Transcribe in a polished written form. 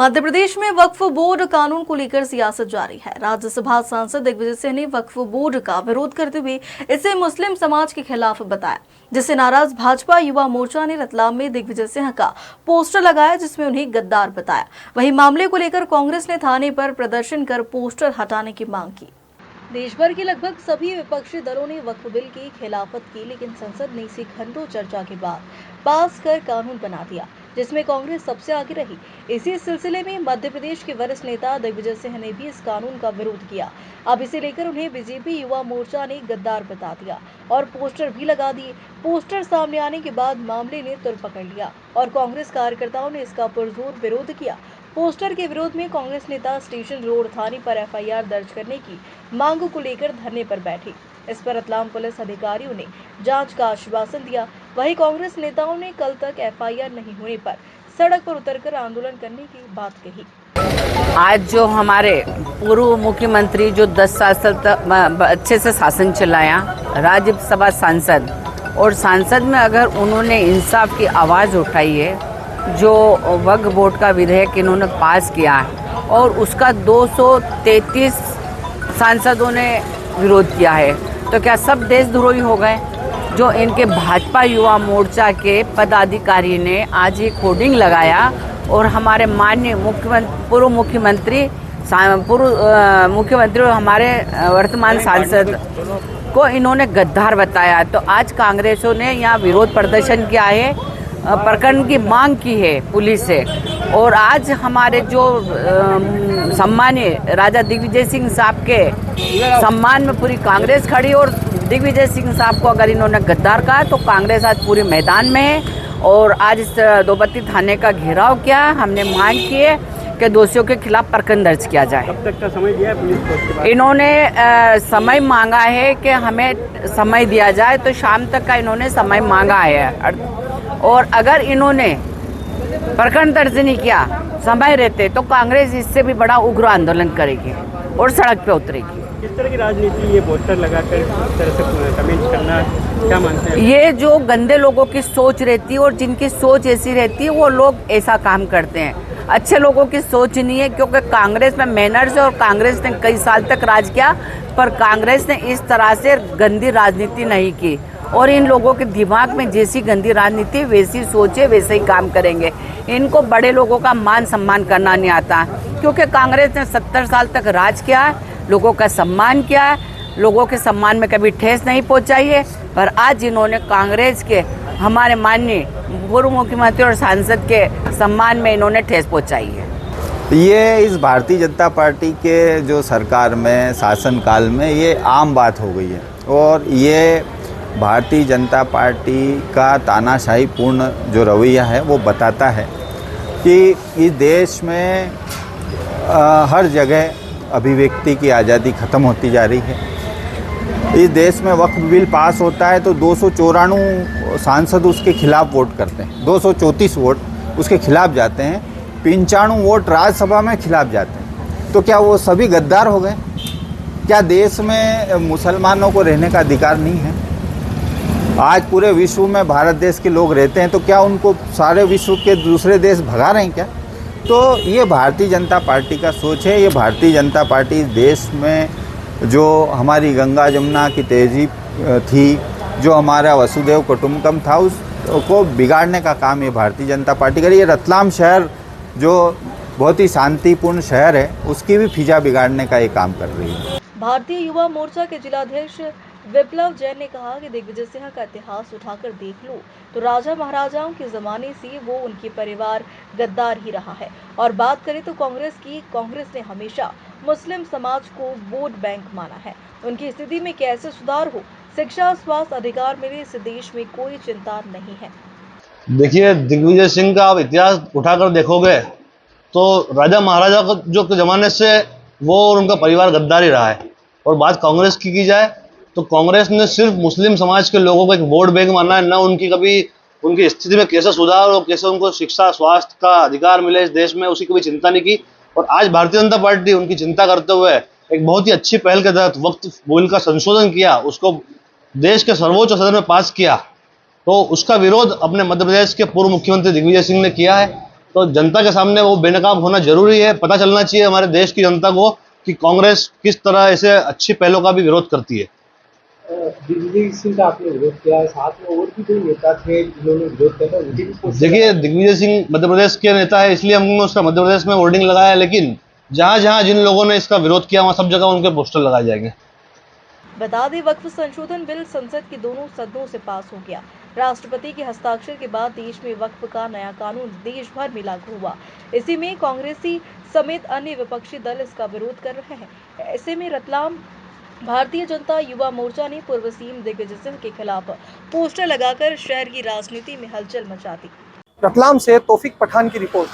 मध्य प्रदेश में वक्फ बोर्ड कानून को लेकर सियासत जारी है। राज्यसभा सांसद दिग्विजय सिंह ने वक्फ बोर्ड का विरोध करते हुए इसे मुस्लिम समाज के खिलाफ बताया, जिससे नाराज भाजपा युवा मोर्चा ने रतलाम में दिग्विजय सिंह का पोस्टर लगाया, जिसमें उन्हें गद्दार बताया। वहीं मामले को लेकर कांग्रेस ने थाने पर प्रदर्शन कर पोस्टर हटाने की मांग की। देश भर के लगभग सभी विपक्षी दलों ने वक्फ बिल की खिलाफत की, लेकिन संसद ने इसे घंटों चर्चा के बाद पास कर कानून बना दिया, जिसमें कांग्रेस सबसे आगे रही। इसी सिलसिले में मध्य प्रदेश के वरिष्ठ नेता दिग्विजय सिंह ने भी इस कानून का विरोध किया। अब इसे लेकर उन्हें बीजेपी युवा मोर्चा ने गद्दार बता दिया और पोस्टर भी लगा दिए। पोस्टर सामने आने के बाद मामले ने तुर पकड़ लिया और कांग्रेस कार्यकर्ताओं ने इसका पुरजोर विरोध किया। पोस्टर के विरोध में कांग्रेस नेता स्टेशन रोड थाने पर एफआईआर दर्ज करने की मांग को लेकर धरने पर बैठे। इस पर रतलाम पुलिस अधिकारियों ने जांच का आश्वासन दिया। वहीं कांग्रेस नेताओं ने कल तक एफआईआर नहीं होने पर सड़क पर उतरकर आंदोलन करने की बात कही। आज जो हमारे पूर्व मुख्यमंत्री जो 10 साल तक अच्छे से शासन चलाया, राज्यसभा सांसद और सांसद में अगर उन्होंने इंसाफ की आवाज़ उठाई है, जो वक्फ बोर्ड का विधेयक इन्होंने पास किया है और उसका 233 सांसदों ने विरोध किया है, तो क्या सब देशद्रोही हो गए? जो इनके भाजपा युवा मोर्चा के पदाधिकारी ने आज एक होर्डिंग लगाया और हमारे माननीय पूर्व मुख्यमंत्री और हमारे वर्तमान सांसद को इन्होंने गद्दार बताया। तो आज कांग्रेसों ने यहाँ विरोध प्रदर्शन किया है, प्रकरण की मांग की है पुलिस से। और आज हमारे जो सम्मानीय राजा दिग्विजय सिंह साहब के सम्मान में पूरी कांग्रेस खड़ी, और दिग्विजय सिंह साहब को अगर इन्होंने गद्दार कहा तो कांग्रेस आज पूरे मैदान में है। और आज इस दोबत्ती थाने का घेराव किया, हमने मांग की है कि दोषियों के खिलाफ प्रकरण दर्ज किया जाए। कब तक का समय दिया है पुलिस को? इन्होंने समय मांगा है कि हमें समय दिया जाए, तो शाम तक का इन्होंने समय मांगा है। और अगर इन्होंने प्रकरण दर्ज नहीं किया समय रहते तो कांग्रेस इससे भी बड़ा उग्र आंदोलन करेगी और सड़क पे उतरेगी। किस तरह की राजनीति ये पोस्टर लगाकर इस तरह से कमेंट करना, क्या मानते हैं? ये जो गंदे लोगों की सोच रहती है और जिनकी सोच ऐसी रहती है वो लोग ऐसा काम करते हैं। अच्छे लोगों की सोच नहीं है, क्योंकि कांग्रेस में मैनर्स है और कांग्रेस ने कई साल तक राज किया, पर कांग्रेस ने इस तरह से गंदी राजनीति नहीं की। और इन लोगों के दिमाग में जैसी गंदी राजनीति, वैसी सोच है, वैसे ही काम करेंगे। इनको बड़े लोगों का मान सम्मान करना नहीं आता, क्योंकि कांग्रेस ने 70 साल तक राज किया है, लोगों का सम्मान किया है, लोगों के सम्मान में कभी ठेस नहीं पहुंचाई है। पर आज इन्होंने कांग्रेस के हमारे माननीय पूर्व मुख्यमंत्री और सांसद के सम्मान में इन्होंने ठेस पहुंचाई है। ये इस भारतीय जनता पार्टी के जो सरकार में शासनकाल में ये आम बात हो गई है, और ये भारतीय जनता पार्टी का तानाशाही पूर्ण जो रवैया है वो बताता है कि इस देश में हर जगह अभिव्यक्ति की आज़ादी ख़त्म होती जा रही है। इस देश में वक्फ बिल पास होता है तो 294 सांसद उसके खिलाफ वोट करते हैं, 234 वोट उसके खिलाफ जाते हैं, 95 वोट राज्यसभा में खिलाफ जाते हैं। तो क्या वो सभी गद्दार हो गए? क्या देश में मुसलमानों को रहने का अधिकार नहीं है? आज पूरे विश्व में भारत देश के लोग रहते हैं, तो क्या उनको सारे विश्व के दूसरे देश भगा रहे हैं क्या? तो ये भारतीय जनता पार्टी का सोच है। ये भारतीय जनता पार्टी देश में जो हमारी गंगा जमुना की तहजीब थी, जो हमारा वसुधैव कुटुंबकम था, उसको बिगाड़ने का काम ये भारतीय जनता पार्टी करी। ये रतलाम शहर जो बहुत ही शांतिपूर्ण शहर है, उसकी भी फिजा बिगाड़ने का ये काम कर रही है। भारतीय युवा मोर्चा के जिलाध्यक्ष विप्लव जैन ने कहा कि दिग्विजय सिंह का इतिहास उठाकर देख लो तो राजा महाराजाओं के जमाने से वो उनके परिवार गद्दार ही रहा है। और बात करें तो कांग्रेस ने हमेशा मुस्लिम समाज को वोट बैंक माना है। उनकी स्थिति में कैसे सुधार हो, शिक्षा, स्वास्थ्य, अधिकार मिले, इस देश में कोई चिंता नहीं है। देखिए, दिग्विजय सिंह का आप इतिहास उठाकर देखोगे तो राजा महाराजा जो के जमाने से वो और उनका परिवार गद्दार ही रहा है। और बात कांग्रेस की जाए तो कांग्रेस ने सिर्फ मुस्लिम समाज के लोगों को एक वोट बैंक माना है, ना उनकी कभी उनकी स्थिति में कैसे सुधार और कैसे उनको शिक्षा, स्वास्थ्य का अधिकार मिले इस देश में, उसकी कभी चिंता नहीं की। और आज भारतीय जनता पार्टी उनकी चिंता करते हुए एक बहुत ही अच्छी पहल के तहत वक्फ बिल का संशोधन किया, उसको देश के सर्वोच्च सदन में पास किया, तो उसका विरोध अपने मध्य प्रदेश के पूर्व मुख्यमंत्री दिग्विजय सिंह ने किया है। तो जनता के सामने वो बेनकाब होना जरूरी है। पता चलना चाहिए हमारे देश की जनता को कि कांग्रेस किस तरह ऐसे अच्छी पहलों का भी विरोध करती है। दिग्विजय सिंह का आपने विरोध किया है, साथ में और भी कोई नेता थे जिन्होंने विरोध किया था, उनकी भी पोस्टर देखिए, दिग्विजय सिंह मध्य प्रदेश के नेता है, इसलिए हमने उसका मध्य प्रदेश में होर्डिंग लगाया, लेकिन जहां जहां जिन लोगों ने इसका विरोध किया वहां सब जगह उनके पोस्टर लगाए जाएंगे। बता दें, वक्फ संशोधन बिल संसद के दोनों सदनों से पास हो गया। राष्ट्रपति के हस्ताक्षर के बाद देश में वक्फ का नया कानून देश भर में लागू हुआ। इसी में कांग्रेसी समेत अन्य विपक्षी दल इसका विरोध कर रहे हैं। ऐसे में रतलाम भारतीय जनता युवा मोर्चा ने पूर्व सीएम दिग्विजय सिंह के खिलाफ पोस्टर लगाकर शहर की राजनीति में हलचल मचा दी। रतलाम से तौफीक पठान की रिपोर्ट।